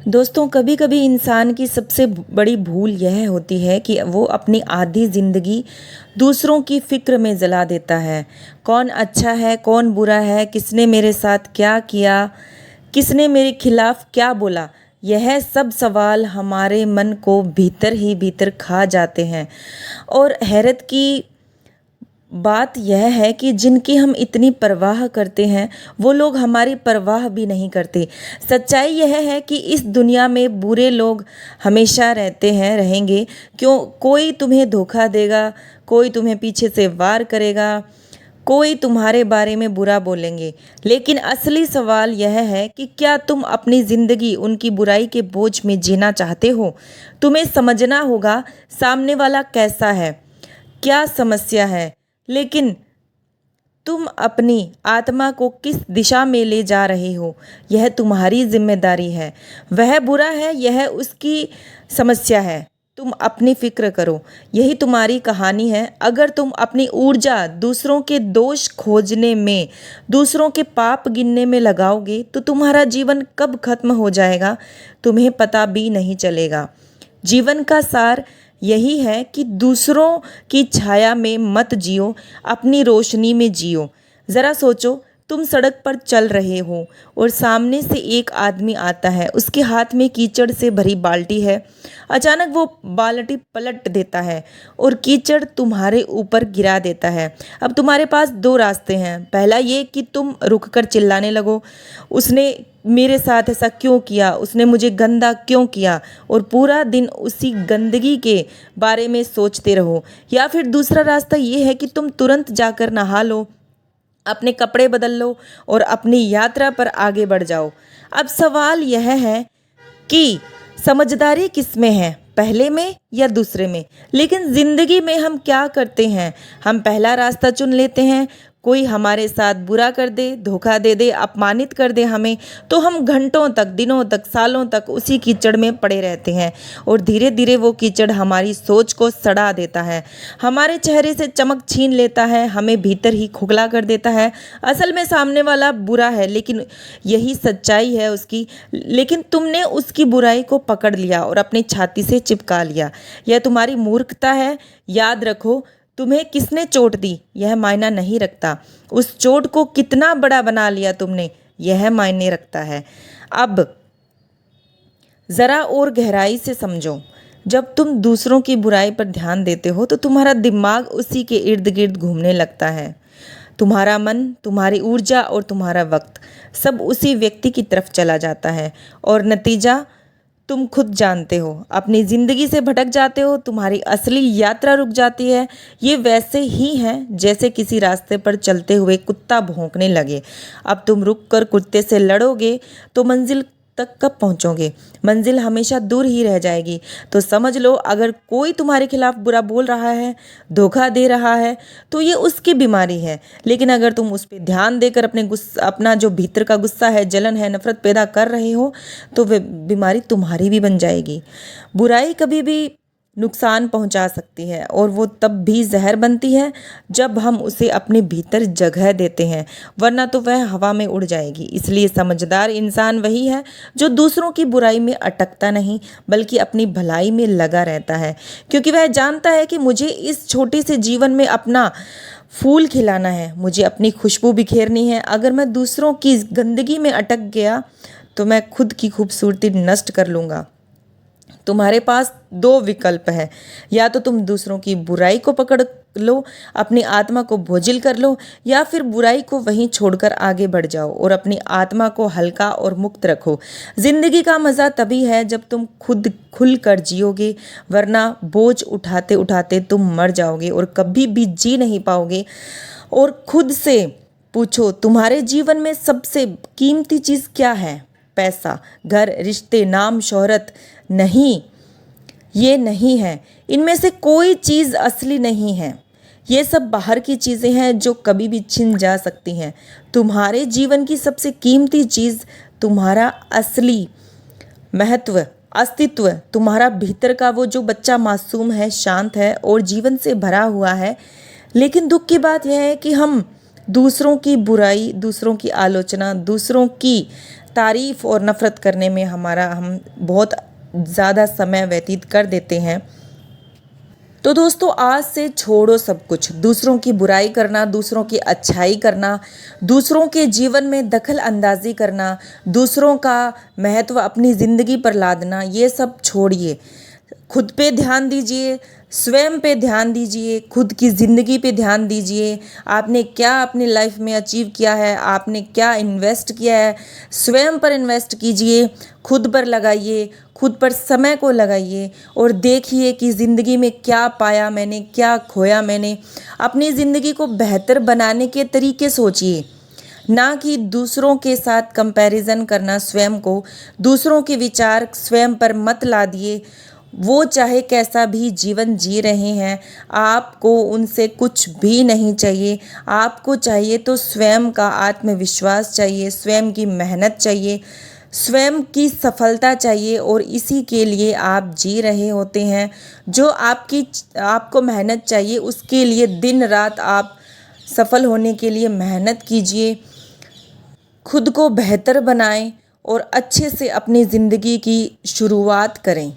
दोस्तों, कभी कभी इंसान की सबसे बड़ी भूल यह होती है कि वो अपनी आधी ज़िंदगी दूसरों की फ़िक्र में जला देता है। कौन अच्छा है, कौन बुरा है, किसने मेरे साथ क्या किया, किसने मेरे खिलाफ क्या बोला, यह सब सवाल हमारे मन को भीतर ही भीतर खा जाते हैं। और हैरत की बात यह है कि जिनकी हम इतनी परवाह करते हैं वो लोग हमारी परवाह भी नहीं करते। सच्चाई यह है कि इस दुनिया में बुरे लोग हमेशा रहते हैं, रहेंगे। क्यों? कोई तुम्हें धोखा देगा, कोई तुम्हें पीछे से वार करेगा, कोई तुम्हारे बारे में बुरा बोलेंगे। लेकिन असली सवाल यह है कि क्या तुम अपनी ज़िंदगी उनकी बुराई के बोझ में जीना चाहते हो? तुम्हें समझना होगा सामने वाला कैसा है, क्या समस्या है, लेकिन तुम अपनी आत्मा को किस दिशा में ले जा रहे हो, यह तुम्हारी जिम्मेदारी है। वह बुरा है, यह उसकी समस्या है। तुम अपनी फिक्र करो, यही तुम्हारी कहानी है। अगर तुम अपनी ऊर्जा दूसरों के दोष खोजने में, दूसरों के पाप गिनने में लगाओगे तो तुम्हारा जीवन कब खत्म हो जाएगा तुम्हें पता भी नहीं चलेगा। जीवन का सार यही है कि दूसरों की छाया में मत जियो, अपनी रोशनी में जियो। ज़रा सोचो, तुम सड़क पर चल रहे हो और सामने से एक आदमी आता है, उसके हाथ में कीचड़ से भरी बाल्टी है। अचानक वो बाल्टी पलट देता है और कीचड़ तुम्हारे ऊपर गिरा देता है। अब तुम्हारे पास दो रास्ते हैं। पहला ये कि तुम रुककर चिल्लाने लगो, उसने मेरे साथ ऐसा क्यों किया, उसने मुझे गंदा क्यों किया, और पूरा दिन उसी गंदगी के बारे में सोचते रहो। या फिर दूसरा रास्ता ये है कि तुम तुरंत जाकर नहा लो, अपने कपड़े बदल लो और अपनी यात्रा पर आगे बढ़ जाओ। अब सवाल यह है कि समझदारी किस में है, पहले में या दूसरे में? लेकिन जिंदगी में हम क्या करते हैं? हम पहला रास्ता चुन लेते हैं। कोई हमारे साथ बुरा कर दे, धोखा दे दे, अपमानित कर दे हमें, तो हम घंटों तक, दिनों तक, सालों तक उसी कीचड़ में पड़े रहते हैं। और धीरे धीरे वो कीचड़ हमारी सोच को सड़ा देता है, हमारे चेहरे से चमक छीन लेता है, हमें भीतर ही खोखला कर देता है। असल में सामने वाला बुरा है, लेकिन यही सच्चाई है उसकी। लेकिन तुमने उसकी बुराई को पकड़ लिया और अपनी छाती से चिपका लिया। यह तुम्हारी मूर्खता है। याद रखो, तुम्हें किसने चोट दी यह मायना नहीं रखता, उस चोट को कितना बड़ा बना लिया तुमने, यह मायने रखता है। अब ज़रा और गहराई से समझो। जब तुम दूसरों की बुराई पर ध्यान देते हो तो तुम्हारा दिमाग उसी के इर्द गिर्द घूमने लगता है। तुम्हारा मन, तुम्हारी ऊर्जा और तुम्हारा वक्त सब उसी व्यक्ति की तरफ चला जाता है। और नतीजा तुम खुद जानते हो, अपनी ज़िंदगी से भटक जाते हो, तुम्हारी असली यात्रा रुक जाती है। ये वैसे ही है जैसे किसी रास्ते पर चलते हुए कुत्ता भौंकने लगे। अब तुम रुक कर कुत्ते से लड़ोगे तो मंजिल तक कब पहुंचोगे? मंजिल हमेशा दूर ही रह जाएगी। तो समझ लो, अगर कोई तुम्हारे खिलाफ बुरा बोल रहा है, धोखा दे रहा है, तो ये उसकी बीमारी है। लेकिन अगर तुम उस पर ध्यान देकर अपना जो भीतर का गुस्सा है, जलन है, नफरत पैदा कर रहे हो, तो वे बीमारी तुम्हारी भी बन जाएगी। बुराई कभी भी नुकसान पहुंचा सकती है, और वो तब भी जहर बनती है जब हम उसे अपने भीतर जगह देते हैं, वरना तो वह हवा में उड़ जाएगी। इसलिए समझदार इंसान वही है जो दूसरों की बुराई में अटकता नहीं, बल्कि अपनी भलाई में लगा रहता है, क्योंकि वह जानता है कि मुझे इस छोटे से जीवन में अपना फूल खिलाना है, मुझे अपनी खुशबू बिखेरनी है। अगर मैं दूसरों की गंदगी में अटक गया तो मैं खुद की खूबसूरती नष्ट कर लूँगा। तुम्हारे पास दो विकल्प है, या तो तुम दूसरों की बुराई को पकड़ लो, अपनी आत्मा को बोझिल कर लो, या फिर बुराई को वहीं छोड़कर आगे बढ़ जाओ और अपनी आत्मा को हल्का और मुक्त रखो। जिंदगी का मज़ा तभी है जब तुम खुद खुल कर जियोगे, वरना बोझ उठाते उठाते तुम मर जाओगे और कभी भी जी नहीं पाओगे। और खुद से पूछो, तुम्हारे जीवन में सबसे कीमती चीज़ क्या है? पैसा, घर, रिश्ते, नाम, शोहरत? नहीं, ये नहीं है। इनमें से कोई चीज़ असली नहीं है। ये सब बाहर की चीज़ें हैं जो कभी भी छिन जा सकती हैं। तुम्हारे जीवन की सबसे कीमती चीज़ तुम्हारा असली महत्व, अस्तित्व, तुम्हारा भीतर का वो जो बच्चा मासूम है, शांत है और जीवन से भरा हुआ है। लेकिन दुख की बात यह है कि हम दूसरों की बुराई, दूसरों की आलोचना, दूसरों की तारीफ़ और नफ़रत करने में हम बहुत ज़्यादा समय व्यतीत कर देते हैं। तो दोस्तों, आज से छोड़ो सब कुछ, दूसरों की बुराई करना, दूसरों की अच्छाई करना, दूसरों के जीवन में दखल अंदाज़ी करना, दूसरों का महत्व अपनी ज़िंदगी पर लादना, ये सब छोड़िए। खुद पे ध्यान दीजिए, स्वयं पे ध्यान दीजिए, खुद की ज़िंदगी पे ध्यान दीजिए। आपने क्या अपनी लाइफ में अचीव किया है, आपने क्या इन्वेस्ट किया है, स्वयं पर इन्वेस्ट कीजिए, खुद पर लगाइए, खुद पर समय को लगाइए और देखिए कि ज़िंदगी में क्या पाया मैंने, क्या खोया मैंने। अपनी ज़िंदगी को बेहतर बनाने के तरीके सोचिए, ना कि दूसरों के साथ कंपैरिजन करना। स्वयं को, दूसरों के विचार स्वयं पर मत लादिए। वो चाहे कैसा भी जीवन जी रहे हैं, आपको उनसे कुछ भी नहीं चाहिए। आपको चाहिए तो स्वयं का आत्मविश्वास चाहिए, स्वयं की मेहनत चाहिए, स्वयं की सफलता चाहिए और इसी के लिए आप जी रहे होते हैं। जो आपको मेहनत चाहिए, उसके लिए दिन रात आप सफल होने के लिए मेहनत कीजिए, खुद को बेहतर बनाएं और अच्छे से अपनी ज़िंदगी की शुरुआत करें।